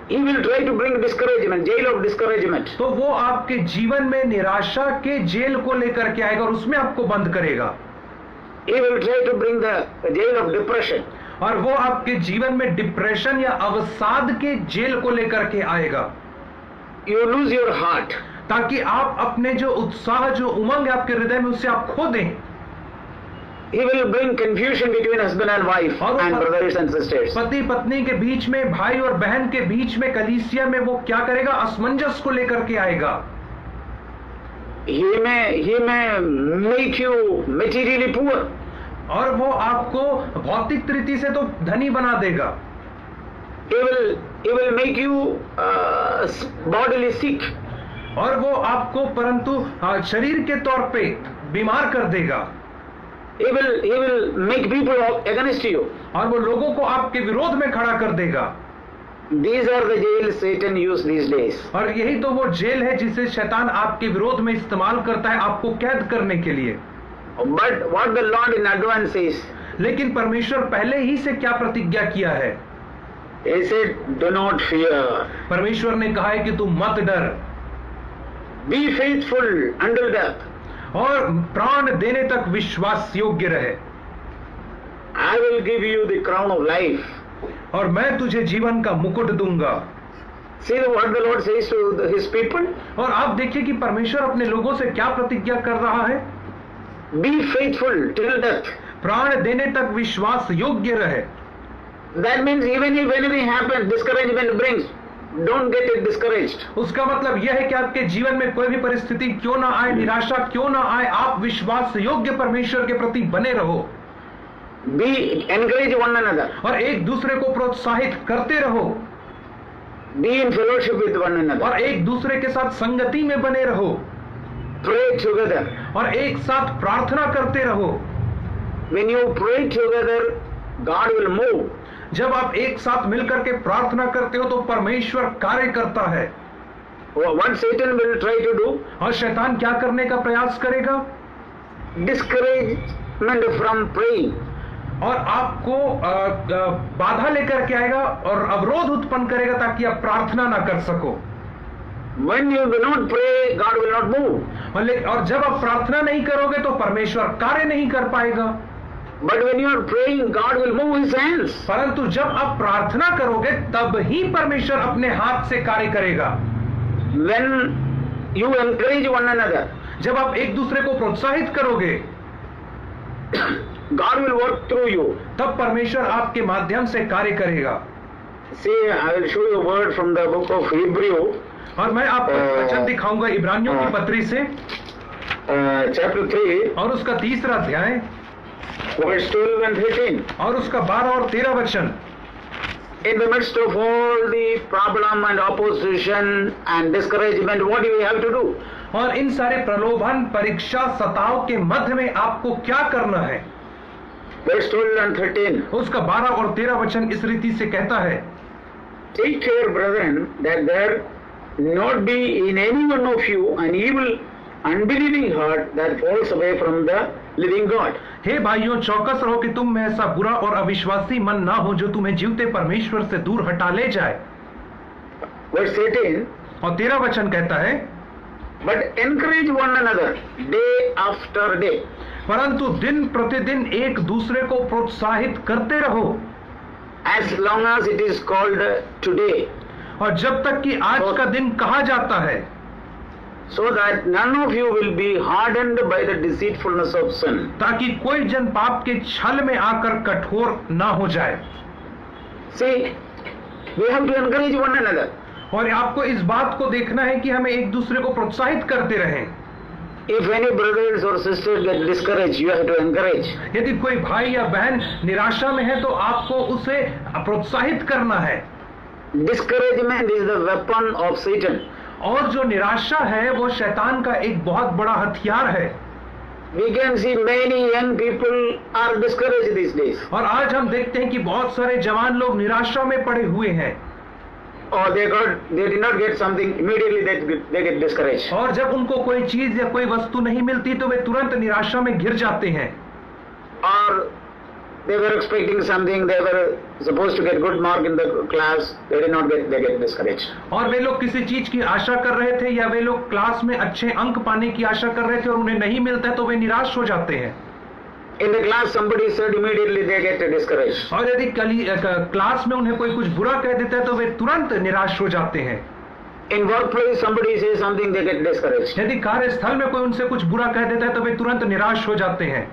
he will try to bring discouragement, jail of discouragement. तो वो आपके जीवन में निराशा के जेल को लेकर के आएगा और उसमें आपको बंद करेगा। He will try to bring the jail of depression. और वो आपके जीवन में डिप्रेशन या अवसाद के जेल को लेकर के आएगा। You lose your heart. ताकि आप अपने जो उत्साह, जो उमंग है आपके हृदय में, उससे आप खो दें। He will bring confusion between husband and wife and brothers and sisters. पति पत्नी के बीच में, भाई और बहन के बीच में, कलीसिया में वो क्या करेगा? असमंजस को लेकर के आएगा। He may make you materially poor. और वो आपको भौतिक रीति से तो धनी बना देगा। He will make you bodily sick. और वो आपको परंतु शरीर के तौर पे बीमार कर देगा। He will make people against you. और वो लोगों को आपके विरोध में खड़ा कर देगा। These are the jails Satan use these days. और यही तो वो जेल है जिसे शैतान आपके विरोध में इस्तेमाल करता है आपको कैद करने के लिए। But what the Lord in advance says, लेकिन परमेश्वर पहले ही से क्या प्रतिज्ञा किया है? He said, do not fear. परमेश्वर ने कहा है कि तुम मत डर, Be faithful until death. और प्राण देने तक विश्वास योग्य रहे, I will give you the crown of life. और मैं तुझे जीवन का मुकुट दूंगा। See what the Lord says to his people? और आप देखिए कि परमेश्वर अपने लोगों से क्या प्रतिज्ञा कर रहा है, Be faithful till death. प्राण देने तक विश्वास योग्य रहे। That means even if anything happens, discouragement brings, don't get it discouraged. उसका मतलब यह है कि आपके जीवन में कोई भी परिस्थिति क्यों ना आए, निराशा क्यों ना आए, आप विश्वास योग्य परमेश्वर के प्रति बने रहो। Be encourage one another. और एक दूसरे को प्रोत्साहित करते रहो, Be in fellowship with one another. और एक दूसरे के साथ संगति में बने रहो, Pray together. और एक साथ प्रार्थना करते रहो। When you pray together, God will move. जब आप एक साथ मिलकर के प्रार्थना करते हो तो परमेश्वर कार्य करता है। What Satan will try to do? और शैतान क्या करने का प्रयास करेगा? Discouragement from praying. और आपको बाधा लेकर के आएगा और अवरोध उत्पन्न करेगा ताकि आप प्रार्थना ना कर सको। When you will not pray, God will not move. और जब आप प्रार्थना नहीं करोगे तो परमेश्वर कार्य नहीं कर पाएगा। But when you are praying, God will move His hands. परंतु जब आप प्रार्थना करोगे तब ही परमेश्वर अपने हाथ से कार्य करेगा। When you encourage one another, जब आप एक दूसरे को प्रोत्साहित करोगे, God will work through you. तब परमेश्वर आपके माध्यम से कार्य करेगा। See, I will show you a word from the book of Hebrew. और मैं आपको वचन दिखाऊंगा इब्रानियों की पत्री से, chapter 3, और उसका 3रा अध्याय, verse 12 and 13. और उसका 12 और 13 वचन। In the midst of all the problem and opposition and discouragement, what do we have to do? और इन सारे प्रलोभन, परीक्षा, सताव के मध्य में आपको क्या करना है? Verse 12 and 13. उसका 12 और 13 वचन इस रीति से कहता है, Take care, brethren, that there not be in any one of you an evil, unbelieving heart that falls away from the living God. हे भाइयों, चौकस रहो कि तुम में ऐसा बुरा और अविश्वासी मन ना हो जो तुम्हें जीवते परमेश्वर से दूर हटा ले जाए। Verse 18. और 13 वचन कहता है, But encourage one another day after day. परंतु दिन प्रतिदिन एक दूसरे को प्रोत्साहित करते रहो, As long as it is called today, और जब तक कि आज का दिन कहा जाता है, so that none of you will be hardened by the deceitfulness of sin. ताकि कोई जन पाप के छल में आकर कठोर ना हो जाए। See, we have to encourage one another. और आपको इस बात को देखना है कि हमें एक दूसरे को प्रोत्साहित करते रहें। If any brothers or sisters get discouraged, you have to encourage. यदि कोई भाई या बहन निराशा में है तो आपको उसे प्रोत्साहित करना है। Discouragement is the weapon of Satan. और जो निराशा है वो शैतान का एक बहुत बड़ा हथियार है। We can see many young people are discouraged these days. और आज हम देखते हैं कि बहुत सारे जवान लोग निराशा में पड़े हुए हैं। Or they did not get something, immediately they get discouraged. और जब उनको कोई चीज या कोई वस्तु नहीं मिलती तो वे तुरंत निराशा में घिर जाते हैं। Or they were expecting something, they were supposed to get good mark in the class, they did not get, they get discouraged. और वे लोग किसी चीज की आशा कर रहे थे या वे लोग क्लास में अच्छे अंक पाने की आशा कर रहे थे और उन्हें नहीं मिलता है तो वे निराश हो जाते हैं। In the class somebody said, immediately they get discouraged. और यदि क्लास में उन्हें कोई कुछ बुरा कह देता है तो वे तुरंत निराश हो जाते हैं। In workplace somebody says something, they get discouraged. यदि कार्यस्थल में कोई उनसे कुछ बुरा कह देता है तो वे तुरंत निराश हो जाते हैं।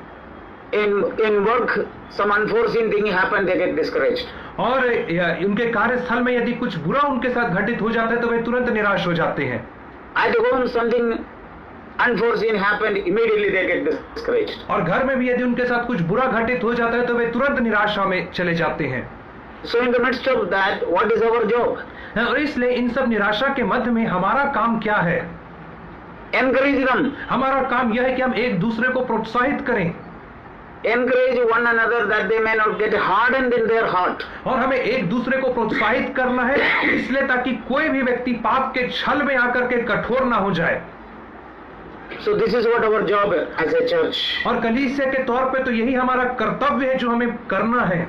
In work some unforeseen thing happened, they get discouraged. और उनके कार्यस्थल में यदि कुछ बुरा उनके साथ घटित हो जाता है तो वे तुरंत निराश हो जाते हैं। At home something unforeseen happened, immediately they get discouraged. और घर में भी यदि उनके साथ कुछ बुरा घटित हो जाता है तो वे तुरंत निराशा में चले जाते हैं। So in the midst of that, what is our job? और इसलिए इन सब निराशा के मध्य में हमारा काम क्या है? Encourage them. हमारा काम यह है कि हम एक दूसरे को प्रोत्साहित करें। Encourage one another that they may not get hardened in their heart. और हमें एक दूसरे को प्रोत्साहित करना है इसलिए ताकि कोई भी व्यक्ति पाप के छल में आकर के कठोर ना हो जाए। So this is what our job as a church. और कलीसिया के तौर पे तो यही हमारा कर्तव्य है जो हमें करना है।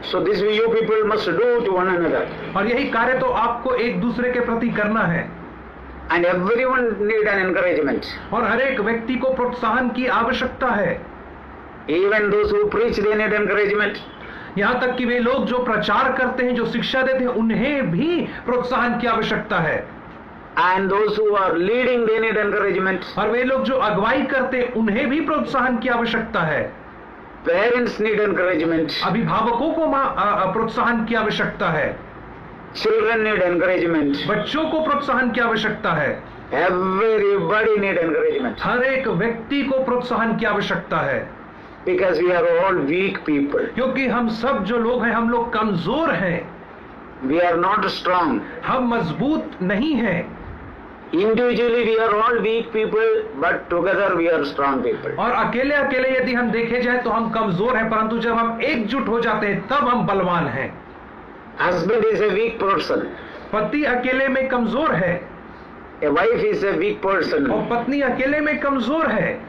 So this you people must do to one another. और यही कार्य तो आपको एक दूसरे के प्रति करना है। And everyone need an encouragement. और हर एक व्यक्ति को प्रोत्साहन की आवश्यकता है। Even those who preach, they need encouragement. यहाँ तक कि वे लोग जो प्रचार करते हैं, जो शिक्षा देते हैं, उन्हें भी प्रोत्साहन की आवश्यकता है। And those who are leading, they need encouragement. और वे लोग जो अगुवाई करते हैं, उन्हें भी प्रोत्साहन की आवश्यकता है। Parents need encouragement. अभिभावकों को प्रोत्साहन की आवश्यकता है। Children need encouragement. बच्चों को प्रोत्साहन की आवश्यकता है। Everybody need encouragement. हर एक व्यक्ति को प्रोत्साहन की आवश्यकता है। Because we are all weak people. क्योंकि हम सब जो लोग हैं, हम लोग कमजोर हैं। We are not strong. हम मजबूत नहीं हैं। Individually we are all weak people, but together we are strong people. और अकेले अकेले यदि हम देखे जाए तो हम कमजोर हैं, परंतु जब हम एकजुट हो जाते हैं तब हम बलवान हैं। Husband is a weak person. पति अकेले में कमजोर है। A wife is a weak person. और पत्नी अकेले में कमजोर है।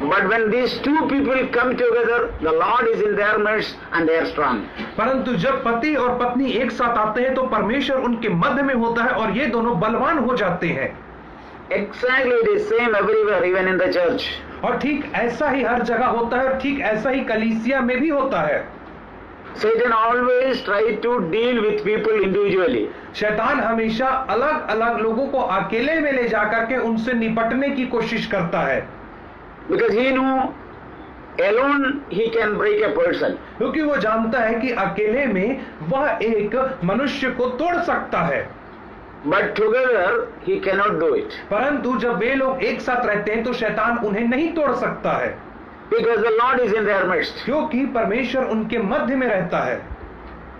But when these two people come together, the Lord is in their midst and they are strong. परंतु जब पति और पत्नी एक साथ आते हैं तो परमेश्वर उनके मध्य में होता है और ये दोनों बलवान हो जाते हैं। Exactly the same everywhere, even in the church. और ठीक ऐसा ही हर जगह होता है और ठीक ऐसा ही कलीसिया में भी होता है। Satan always try to deal with people individually. शैतान हमेशा अलग अलग लोगों को अकेले में ले जाकर के उनसे निपटने की कोशिश करता है। Because he know alone he can break a person. क्योंकि वो जानता है कि अकेले में वह एक मनुष्य को तोड़ सकता है। But together he cannot do it. परंतु जब वे लोग एक साथ रहते हैं तो शैतान उन्हें नहीं तोड़ सकता है। Because the Lord is in their midst. क्योंकि परमेश्वर उनके मध्य में रहता है।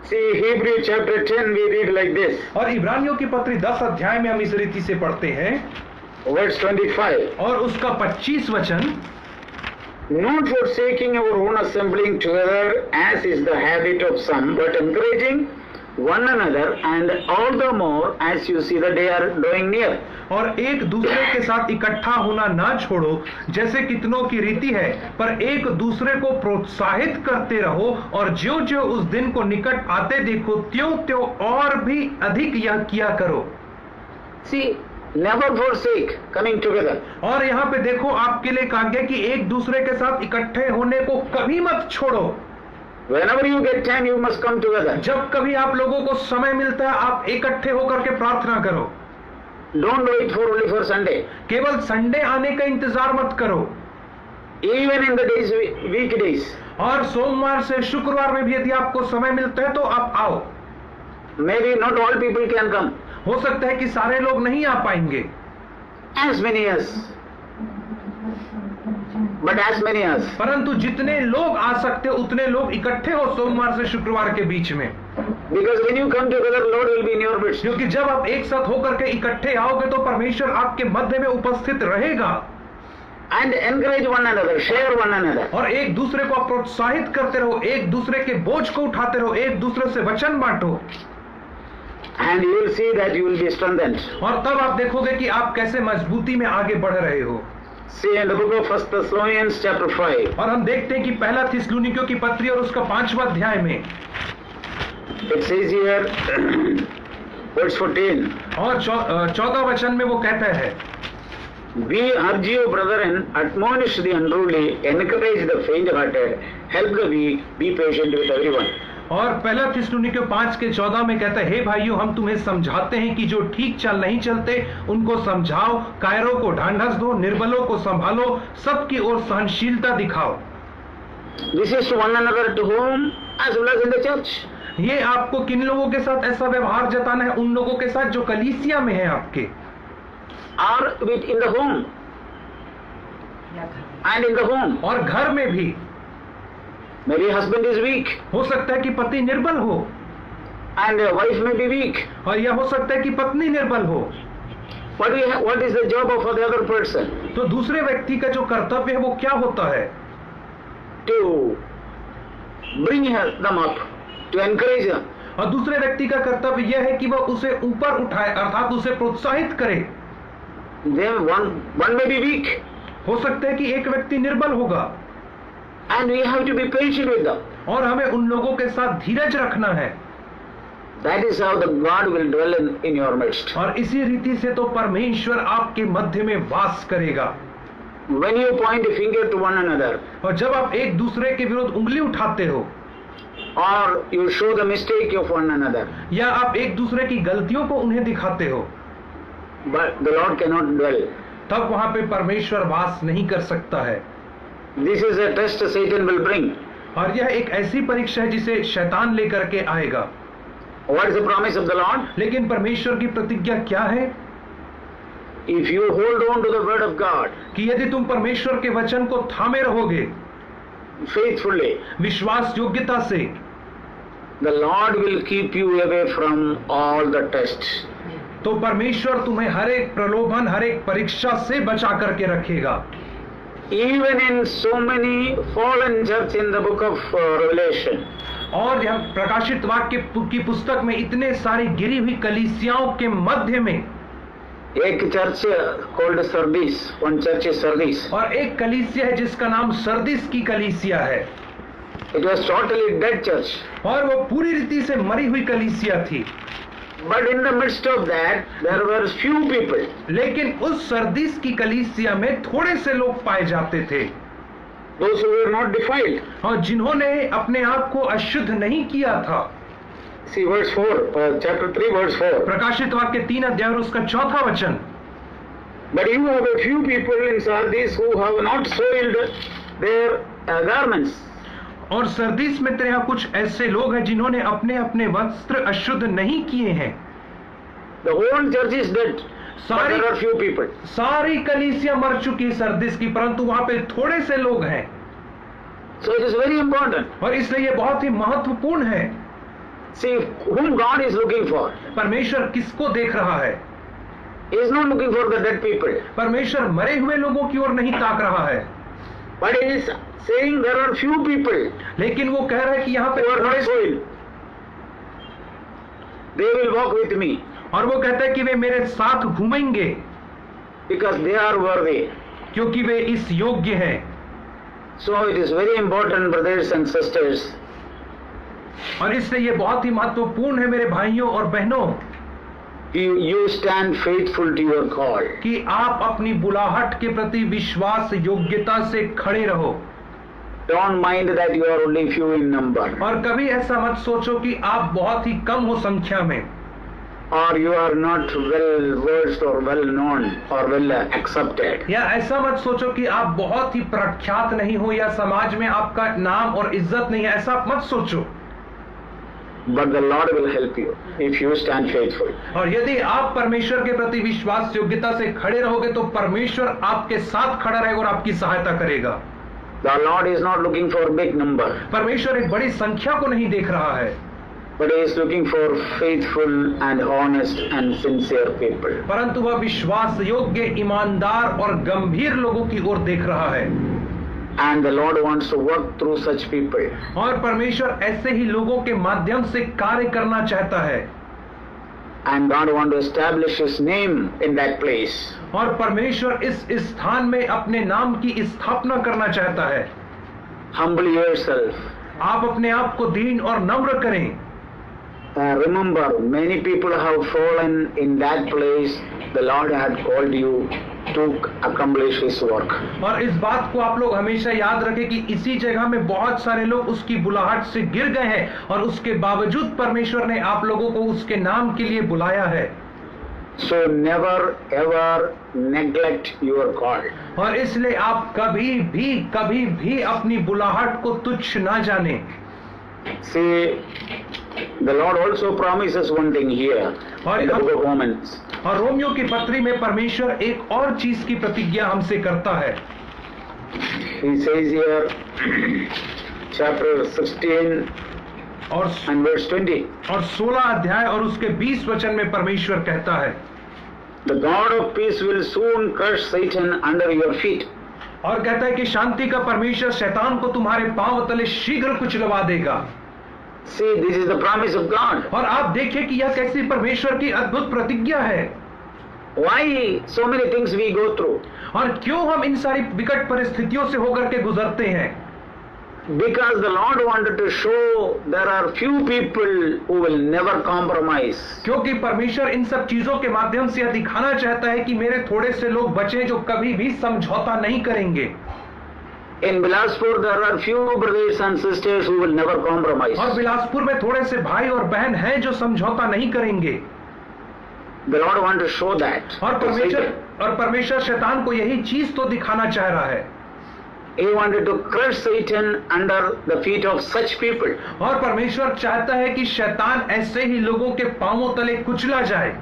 See, Hebrew chapter 10 we read like this. और इब्रानियों की पत्री 10 अध्याय में हम इस रीति से पढ़ते हैं। Verse 25. और उसका 25 वचन, Not forsaking our own assembling together, as is the habit of some, but encouraging one another, and all the more as you see the day are drawing near. और एक दूसरे के साथ इकट्ठा होना ना छोड़ो, जैसे कितनों की रीति है, पर एक दूसरे को प्रोत्साहित करते रहो, और ज्यों ज्यों उस दिन को निकट आते देखो, त्यों त्यों और भी अधिक यह किया करो। See, never forsake coming together. और यहाँ पे देखो आपके लिए कहा गया कि एक दूसरे के साथ इकट्ठे होने को कभी मत छोड़ो। Whenever you get time, you must come together. जब कभी आप लोगों को समय मिलता है, आप इकट्ठे होकर के प्रार्थना करो। Don't wait for only for Sunday. केवल संडे आने का इंतजार मत करो। Even in the days, weekdays. और सोमवार से शुक्रवार में भी यदि आपको समय मिलता है तो आप आओ। Maybe not all people can come. हो सकता है कि सारे लोग नहीं आ पाएंगे, As many as. But as many as. परंतु जितने लोग आ सकते उतने लोग इकट्ठे हो सोमवार से शुक्रवार के बीच में। Because when you come together, Lord will be in your midst. क्योंकि जब आप एक साथ होकर के इकट्ठे आओगे तो परमेश्वर आपके मध्य में उपस्थित रहेगा। And encourage one another, share one another. और एक दूसरे को आप प्रोत्साहित करते रहो, एक दूसरे के बोझ को उठाते रहो, एक दूसरे से वचन बांटो। And you will see that you will be strengthened. और तब आप देखोगे कि आप कैसे मजबूती में आगे बढ़ रहे हो। See in the book of 1 Thessalonians chapter 5. और हम देखते हैं कि पहला थिस्सलुनीकियों की पत्री और उसका 5वां अध्याय में It says here, verse 14. और 14 वचन में वो कहता है, We urge you, brethren, admonish the unruly, encourage the faint-hearted, help the weak, be patient with everyone. और पहला थिस्सलुनीकियों 5:14 में कहता है, हे भाइयों, हम तुम्हें समझाते हैं कि जो ठीक चाल नहीं चलते उनको समझाओ, कायरों को ढांढस दो, निर्बलों को संभालो, सबकी ओर सहनशीलता दिखाओ। This is to one another to whom as well as in the church. ये आपको किन लोगों के साथ ऐसा व्यवहार जताना है? उन लोगों के साथ जो कलीसिया में है आपके, Or with in the home. And in the home. और घर में भी। Maybe husband is weak. हो सकता है कि पति निर्बल हो, And wife may be weak. और यह हो सकता है कि पत्नी निर्बल हो। What is the job of the other person? तो दूसरे व्यक्ति का जो कर्तव्य है वो क्या होता है? To bring them up, to encourage them. और दूसरे व्यक्ति का कर्तव्य यह है कि वह उसे ऊपर उठाए, अर्थात उसे प्रोत्साहित करे। Then one may be weak. हो सकता है कि एक व्यक्ति निर्बल होगा, And we have to be patient with them. और हमें उन लोगों के साथ धीरज रखना है। That is how the God will dwell in your midst. और इसी रीति से तो परमेश्वर आपके मध्य में वास करेगा। When you point a finger to one another, और जब आप एक दूसरे के विरुद्ध उंगली उठाते हो, or you show the mistake of one another, या आप एक दूसरे की गलतियों को उन्हें दिखाते हो, but the Lord cannot dwell. तब वहां पे परमेश्वर वास नहीं कर सकता है। This is a test Satan will bring. और यह एक ऐसी परीक्षा है जिसे शैतान लेकर के आएगा। What is the promise of the Lord? लेकिन परमेश्वर की प्रतिज्ञा क्या है? If you hold on to the word of God कि यदि तुम परमेश्वर के वचन को थामे रहोगे faithfully, विश्वास योग्यता से, the Lord will keep you away from all the tests. तो परमेश्वर तुम्हें हर एक प्रलोभन, हर एक परीक्षा से बचा करके रखेगा। Even in so many fallen church in the book of Revelation, और यह प्रकाशित वाक्य की पुस्तक में इतने सारी गिरी हुई कलीसियाओं के मध्य में एक church called Sardis, one church is Sardis. और एक कलीसिया है जिसका नाम सरदिस की कलीसिया है। It was totally dead church. और वो पूरी रीति से मरी हुई कलीसिया थी। But in the midst of that, there were few people. लेकिन उस सरदिस की कलीसिया में थोड़े से लोग पाए जाते थे, Those who were not defiled. और जिन्होंने अपने आप को अशुद्ध नहीं किया था। See verse 4, chapter 3, verse 4. प्रकाशित वाक्य 3 अध्याय और उसका 4था वचन। But you have a few people in Sardis who have not soiled their garments. और सरदिस में तेरे यहाँ कुछ ऐसे लोग हैं जिन्होंने अपने अपने वस्त्र अशुद्ध नहीं किए हैं। The whole church is dead. But there are few people. सारी कलीसिया मर चुकी है सरदिस की, परंतु वहां पे थोड़े से लोग हैं। So it is very important. और इसलिए ये बहुत ही महत्वपूर्ण है। See whom God is looking for. परमेश्वर किसको देख रहा है? He is not looking for the dead people. परमेश्वर मरे हुए लोगों की ओर नहीं ताक रहा है, But he is saying there are few people लेकिन वो कह रहा है कि यहाँ पे who are not soiled. They will walk with me और वो कहता है कि वे मेरे साथ घूमेंगे because they are worthy. क्योंकि वे इस योग्य हैं। So it is very important, brothers and sisters, और इसलिए ये बहुत ही महत्वपूर्ण है मेरे भाइयों और बहनों, you stand faithful to your call. कि आप अपनी बुलाहट के प्रति विश्वास योग्यता से खड़े रहो। Don't mind that you are only few in number, और कभी ऐसा मत सोचो कि आप बहुत ही कम हो संख्या में, or you are not well versed or well known or well accepted. या ऐसा मत सोचो कि आप बहुत ही प्रख्यात नहीं हो या समाज में आपका नाम और इज्जत नहीं है, ऐसा मत सोचो। But the Lord will help you if you stand faithful. और यदि आप परमेश्वर के प्रति विश्वास योग्यता से खड़े रहोगे तो परमेश्वर आपके साथ खड़ा रहेगा और आपकी सहायता करेगा। The Lord is not looking for big number, परमेश्वर एक बड़ी संख्या को नहीं देख रहा है, but He is looking for faithful and honest and sincere people. परंतु वह विश्वास योग्य, ईमानदार और गंभीर लोगों की ओर देख रहा है। And the Lord wants to work through such people. और परमेश्वर ऐसे ही लोगों के माध्यम से कार्य करना चाहता है। And God wants to establish His name in that place. और परमेश्वर इस स्थान में अपने नाम की स्थापना करना चाहता है। Humble yourself. आप अपने आप को दीन और नम्र करें। Remember, many people have fallen in that place. The Lord had called you to accomplish His work. और इस बात को आप लोग हमेशा याद रखें कि इसी जगह में बहुत सारे लोग उसकी बुलाहट से गिर गए हैं और उसके बावजूद परमेश्वर ने आप लोगों को उसके नाम के लिए बुलाया है। So never ever neglect your call. और इसलिए आप कभी भी अपनी बुलाहट को तुच्छ ना जाने। See, the Lord also promises one thing here in the book of Romans. और रोमियो की पत्री में परमेश्वर एक और चीज की प्रतिज्ञा हमसे करता है। He says here, chapter 16 and verse 20. और 16 अध्याय और उसके 20 वचन में परमेश्वर कहता है, The God of peace will soon crush Satan under your feet. और कहता है कि शांति का परमेश्वर शैतान को तुम्हारे पांव तले शीघ्र कुचलवा देगा। See, this is the promise of God. और आप देखिए कि यह कैसी परमेश्वर की अद्भुत प्रतिज्ञा है। Why so many things we go through? और क्यों हम इन सारी विकट परिस्थितियों से होकर के गुजरते हैं? Because the Lord wanted to show there are few people who will never compromise. क्योंकि परमेश्वर इन सब चीजों के माध्यम से यह दिखाना चाहता है कि मेरे थोड़े से लोग बचे जो कभी भी समझौता नहीं करेंगे. In Bilaspur there are few brothers and sisters who will never compromise. और बिलासपुर में थोड़े से भाई और बहन हैं जो समझौता नहीं करेंगे. The Lord wants to show that. और परमेश्वर शैतान को यही चीज तो दिखाना चाह रहा है. He wanted to crush Satan under the feet of such people. और परमेश्वर चाहता है कि शैतान ऐसे ही लोगों के पांवों तले कुचला जाए.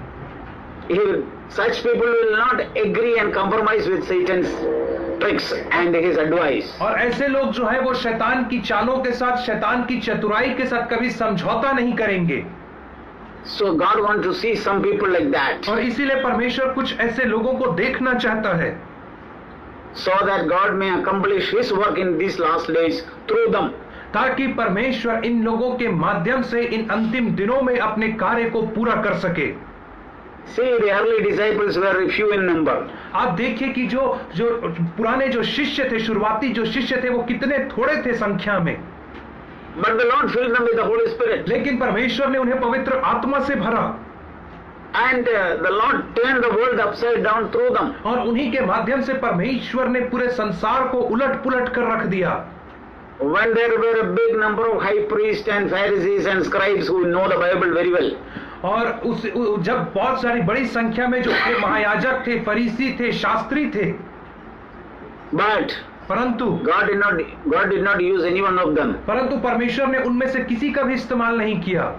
Such people will not agree and compromise with Satan's tricks and his advice. और ऐसे लोग जो है वो शैतान की चालों के साथ, शैतान की चतुराई के साथ कभी समझौता नहीं करेंगे. So God wants to see some people like that. और इसीलिए परमेश्वर कुछ ऐसे लोगों को देखना चाहता है. So that God may accomplish His work in these last days through them. ताकि परमेश्वर इन लोगों के माध्यम से इन अंतिम दिनों में अपने कार्य को पूरा कर सके. See, the early disciples were few in number. आप देखिए कि जो पुराने जो शिष्य थे, शुरुआती जो शिष्य थे, वो कितने थोड़े थे संख्या में. But the Lord filled them with the Holy Spirit. लेकिन परमेश्वर ने उन्हें पवित्र आत्मा से भरा. And the Lord turned the world upside down through them. और उन्हीं के माध्यम से परमेश्वर ने पूरे संसार को उलट-पुलट कर रख दिया. When there were a big number of high priests and Pharisees and scribes who know the Bible very well. और जब बहुत सारी बड़ी संख्या में जो महायाजक थे, फरीसी थे, शास्त्री थे. परंतु God did not use any one of them. परंतु परमेश्वर ने उनमें से किसी का भी इस्तेमाल नहीं किया.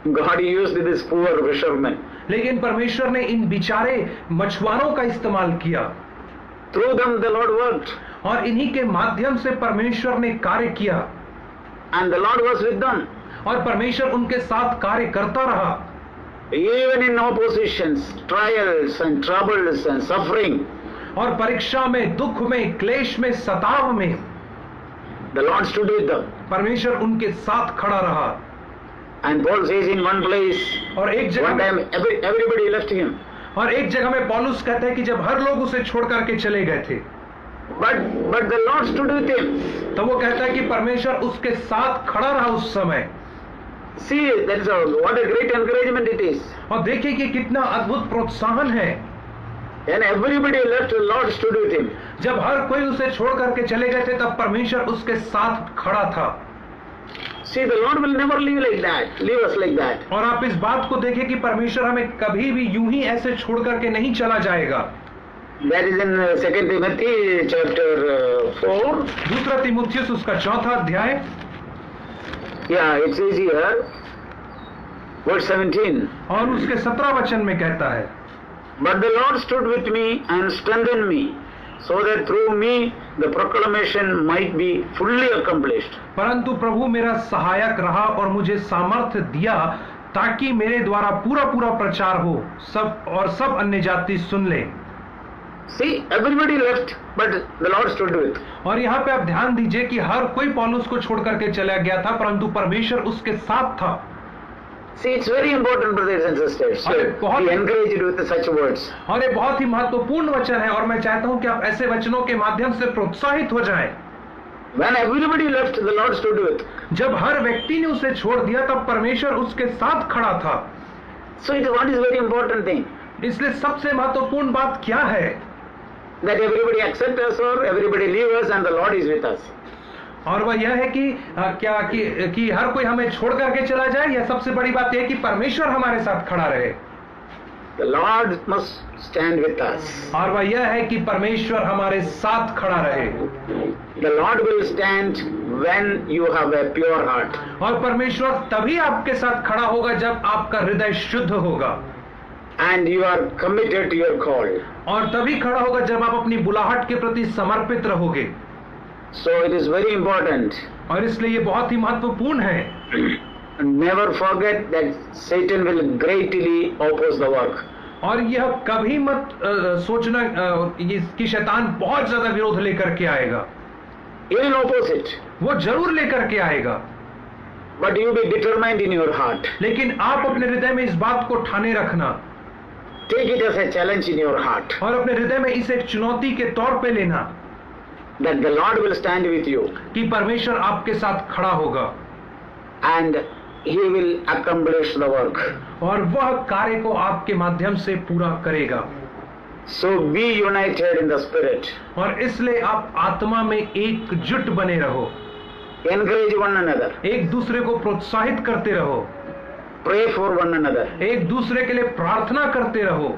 God used this poor fisherman. लेकिन परमेश्वर ने इन बिचारे मछुआरों का इस्तेमाल किया. Through them the Lord worked. और इन्हीं के माध्यम से परमेश्वर ने कार्य किया. And the Lord was with them. और परमेश्वर उनके साथ कार्य करता रहा. Even in oppositions, trials and troubles and suffering. और परीक्षा में, दुख में, क्लेश में, सताव में the Lord stood with them. परमेश्वर उनके साथ खड़ा रहा. And Paul says in one place, और एक जगह one time everybody left him. और एक जगह में पौलुस कहते हैं कि जब हर लोग उसे छोड़ करके चले गए थे. But the Lord stood with him. तो वो कहता है कि परमेश्वर उसके साथ खड़ा रहा उस समय. See, that's what a great encouragement it is. और देखिए कि कितना अद्भुत प्रोत्साहन है. And everybody left, the Lord stood with him. जब हर कोई उसे छोड़ करके चले गए थे तब परमेश्वर उसके साथ खड़ा था. See, the Lord will never leave us like that. और आप इस बात को देखिए कि परमेश्वर हमें कभी भी यूं ही ऐसे छोड़ करके नहीं चला जाएगा. That is in 2 Timothy chapter 4. दूसरा तीमुथियुस उसका 4वां अध्याय. Yeah, it says here, verse 17. और उसके 17 वचन में कहता है. But the Lord stood with me and strengthened me, so that through me the proclamation might be fully accomplished. परंतु प्रभु मेरा सहायक रहा और मुझे सामर्थ्य दिया ताकि मेरे द्वारा पूरा प्रचार हो, सब अन्य जाति सुन ले. See, everybody left, but the Lord stood with. और यहाँ पे आप ध्यान दीजिए कि हर कोई पौलुस को छोड़ करके चला गया था, परंतु परमेश्वर उसके साथ था. See, it's very important, brothers and sisters. Be encouraged with such words. और ये बहुत ही महत्वपूर्ण वचन है और मैं चाहता हूँ कि आप ऐसे वचनों के माध्यम से प्रोत्साहित हो जाएं. When everybody left, the Lord stood with. जब हर व्यक्ति ने उसे छोड़ दिया तब परमेश्वर उसके साथ खड़ा था. So what is very important thing? इसलिए सबसे महत्वपूर्ण बात क्या है? That everybody accept us or everybody leave us and the Lord is with us. और वह यह है कि क्या कि हर कोई हमें छोड़ करके चला जाए, या सबसे बड़ी बात यह है कि परमेश्वर हमारे साथ खड़ा रहे. The Lord must stand with us. और वह यह है कि परमेश्वर हमारे साथ खड़ा रहे. The Lord will stand when you have a pure heart. और परमेश्वर तभी आपके साथ खड़ा होगा जब आपका हृदय शुद्ध होगा. And you are committed to your call. और तभी खड़ा होगा जब आप अपनी बुलाहट के प्रति समर्पित रहोगे. So it is very important. और इसलिए ये बहुत ही महत्वपूर्ण है. Never forget that Satan will greatly oppose the work. और यह कभी मत सोचना कि शैतान बहुत ज्यादा विरोध लेकर के आएगा. He will oppose it. वो जरूर लेकर के आएगा. But you be determined in your heart. लेकिन आप अपने हृदय में इस बात को ठाने रखना. Take it as a challenge in your heart. और अपने हृदय में इसे एक चुनौती के तौर पे लेना. that the Lord will stand with you कि परमेश्वर आपके साथ खड़ा होगा and He will accomplish the work. और वह कार्य को आपके माध्यम से पूरा करेगा। So be united in the Spirit. और इसलिए आप आत्मा में एकजुट बने रहो, Encourage one another. एक दूसरे को प्रोत्साहित करते रहो, Pray for one another. एक दूसरे के लिए प्रार्थना करते रहो,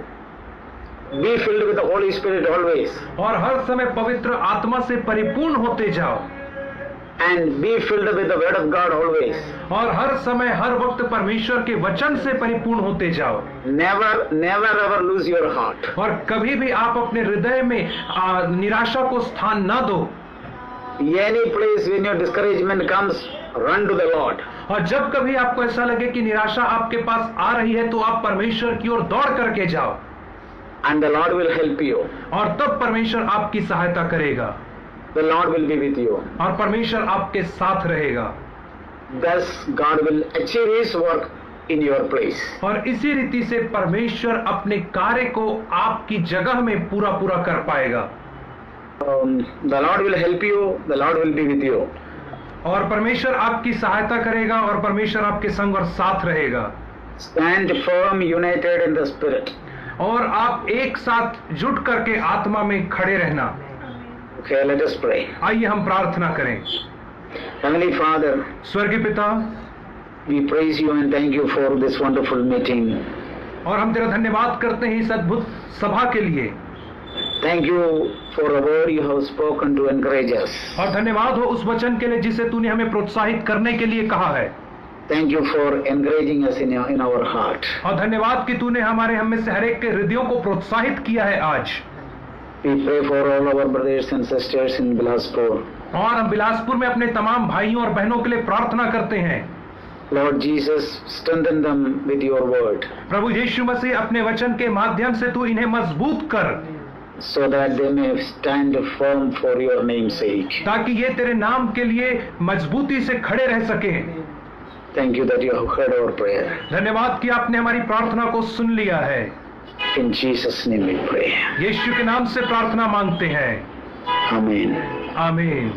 Be filled with the Holy Spirit always. और हर समय पवित्र आत्मा से परिपूर्ण होते जाओ, And be filled with the Word of God always. और हर समय हर वक्त परमेश्वर के वचन से परिपूर्ण होते जाओ। Never ever lose your heart. और कभी भी आप अपने हृदय में निराशा को स्थान न दो। Any place when your discouragement comes, run to the Lord. और जब कभी आपको ऐसा लगे कि निराशा आपके पास आ रही है तो आप परमेश्वर की ओर दौड़ करके जाओ, And the Lord will help you. और तब परमेश्वर आपकी सहायता करेगा, The Lord will be with you. और परमेश्वर आपके साथ रहेगा। Thus God will achieve His work in your place. और इसी रीति से परमेश्वर अपने कार्य को आपकी जगह में पूरा कर पाएगा। The Lord will help you. The Lord will be with you. और परमेश्वर आपकी सहायता करेगा, और परमेश्वर आपके संग और साथ रहेगा। Stand firm, united in the Spirit. और आप एक साथ जुट करके आत्मा में खड़े रहना। Okay, let us pray. आइए हम प्रार्थना करें। Heavenly Father, स्वर्गीय पिता, we praise you and thank you for this wonderful meeting. और हम तेरा धन्यवाद करते हैं इस अद्भुत सभा के लिए। Thank you for the word you have spoken to encourage us. और धन्यवाद हो उस वचन के लिए जिसे तूने हमें प्रोत्साहित करने के लिए कहा है। Thank you for encouraging us in our heart. और धन्यवाद कि तूने हम में से हर एक के हृदयों को प्रोत्साहित किया है आज। We pray for all our brothers and sisters in Bilaspur. और हम बिलासपुर में अपने तमाम भाइयों और बहनों के लिए प्रार्थना करते हैं। Lord Jesus, strengthen them with your word, प्रभु यीशु मसीह, अपने वचन के माध्यम से तू इन्हें मजबूत कर, so that they may stand firm for your name's sake. ताकि ये तेरे नाम के लिए मजबूती से खड़े रह सके। Thank you that you have heard our prayer. धन्यवाद कि आपने हमारी प्रार्थना को सुन लिया है। In Jesus' name we pray. यीशु के नाम से प्रार्थना मांगते हैं। Amen. आमीन।